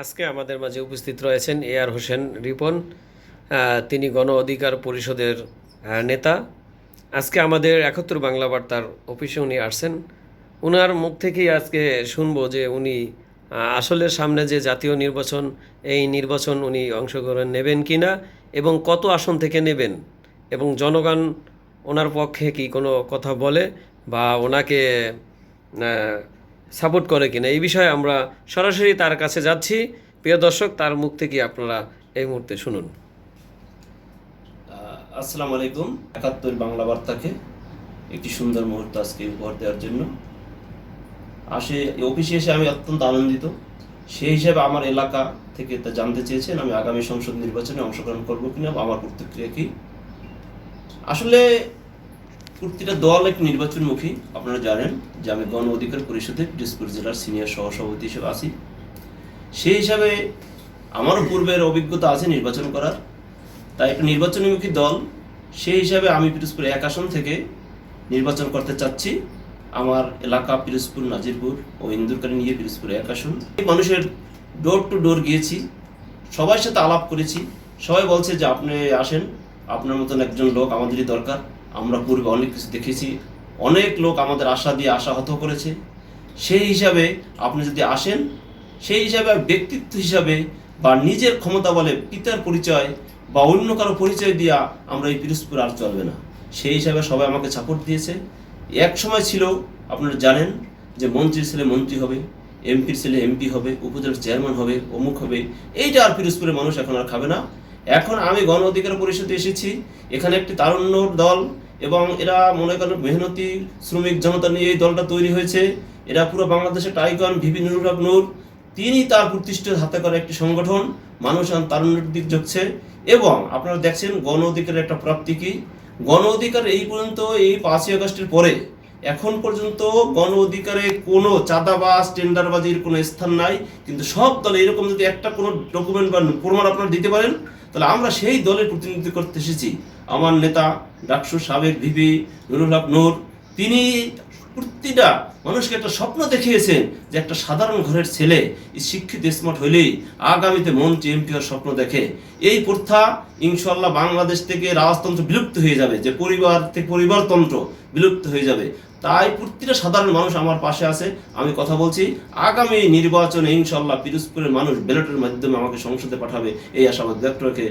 আজকে আমাদের মাঝে উপস্থিত রয়েছেন এআর হোসেন রিপন। তিনি গণ অধিকার পরিষদের নেতা। আজকে আমাদের ৭১ বাংলা বার্তার অফিসে উনি আসছেন। ওনার মুখ থেকেই আজকে শুনবো যে উনি আসলে সামনে যে জাতীয় নির্বাচন, এই নির্বাচন উনি অংশগ্রহণ নেবেন কি না এবং কত আসন থেকে নেবেন, এবং জনগণ ওনার পক্ষে কি কোনো কথা বলে বা ওনাকে সাপোর্ট করে কিনা, এই বিষয়ে আমরা সরাসরি তার কাছে যাচ্ছি। প্রিয় দর্শক, তার মুখ থেকে আপনারা এই মুহূর্তে শুনুন। আসসালামু আলাইকুম। ৭১ বাংলা বার্তাকে একটি সুন্দর মুহূর্ত আজকে উপহার দেওয়ার জন্য অফিসে এসে আমি অত্যন্ত আনন্দিত। সেই হিসাবে আমার এলাকা থেকে তা জানতে চেয়েছেন আমি আগামী সংসদ নির্বাচনে অংশগ্রহণ করবো কিনা বা আমার প্রতিক্রিয়া কি। আসলে প্রতিটা দল একটি নির্বাচনমুখী। আপনারা জানেন যে আমি গণ অধিকার পরিষদে পিরোজপুর জেলার সিনিয়র সহসভাপতি হিসেবে আছি। সেই হিসাবে আমারও পূর্বের অভিজ্ঞতা আছে নির্বাচন করার, তাই একটা নির্বাচনমুখী দল। সেই হিসাবে আমি পিরোজপুর ১ আসন থেকে নির্বাচন করতে চাচ্ছি। আমার এলাকা পিরোজপুর, নাজিরপুর ও ইন্দুরকানি নিয়ে পিরোজপুর ১ আসন। মানুষের ডোর টু ডোর গিয়েছি, সবার সাথে আলাপ করেছি। সবাই বলছে যে আপনি আসেন, আপনার মতন একজন লোক আমাদেরই দরকার। আমরা পূর্বে অনেক কিছু দেখেছি, অনেক লোক আমাদের আশা দিয়ে আশাহত করেছে। সেই হিসাবে আপনি যদি আসেন, সেই হিসাবে ব্যক্তিত্ব হিসাবে বা নিজের ক্ষমতা বলে পিতার পরিচয় বা অন্য কারো পরিচয় দিয়া আমরা এই পিরোজপুর আর চলবে না। সেই হিসাবে সবাই আমাকে সাপোর্ট দিয়েছে। এক সময় ছিল, আপনারা জানেন যে মন্ত্রীর ছেলে মন্ত্রী হবে, এমপির ছেলে এমপি হবে, উপজেলার চেয়ারম্যান হবে, অমুক হবে। এইটা আর পিরোজপুরের মানুষ এখন আর খাবে না। এখন আমি গণ অধিকার পরিষদে এসেছি। এখানে একটি তারুণ্যর দল এবং এরা মনে করেন মেহনতি শ্রমিক জনতা নিয়ে এই দলটা তৈরি হয়েছে। এরা পুরো বাংলাদেশের টাইকন ভিপি নুরুল হক নূর, তিনি তার প্রতিষ্ঠিত হাতে করা একটি সংগঠন। মানুষ তারুণ্যের দিক ঝুঁকছে এবং আপনারা দেখছেন গণ অধিকারের একটা প্রাপ্তি কি। গণ অধিকার এই পর্যন্ত, এই ৫ই আগস্টের পরে এখন পর্যন্ত গণ অধিকারে কোনো চাঁদাবাজ টেন্ডারবাজির কোনো স্থান নাই। কিন্তু সব দলে এরকম যদি একটা কোনো ডকুমেন্ট বা প্রমাণ আপনারা দিতে পারেন, তাহলে আমরা সেই দলের প্রতিনিধিত্ব করতে এসেছি। আমার নেতা ডাকসুর সাবেক ভিপি নুরুল হক নূর, তিনি প্রতিটা মানুষকে একটা স্বপ্ন দেখিয়েছেন যে একটা সাধারণ ঘরের ছেলে শিক্ষিত স্মার্ট হইলেই আগামীতে মন্ত্রী এমপি হওয়ার স্বপ্ন দেখে। এই প্রথা ইনশাল্লাহ বাংলাদেশ থেকে রাজতন্ত্র বিলুপ্ত হয়ে যাবে, যে পরিবার থেকে পরিবারতন্ত্র বিলুপ্ত হয়ে যাবে। তাই প্রতিটা সাধারণ মানুষ আমার পাশে আছে। আমি কথা বলছি, আগামী নির্বাচনে ইনশাল্লাহ পিরোজপুরের মানুষ ব্যালটের মাধ্যমে আমাকে সংসদে পাঠাবে, এই আশাবাদ ব্যক্ত রেখে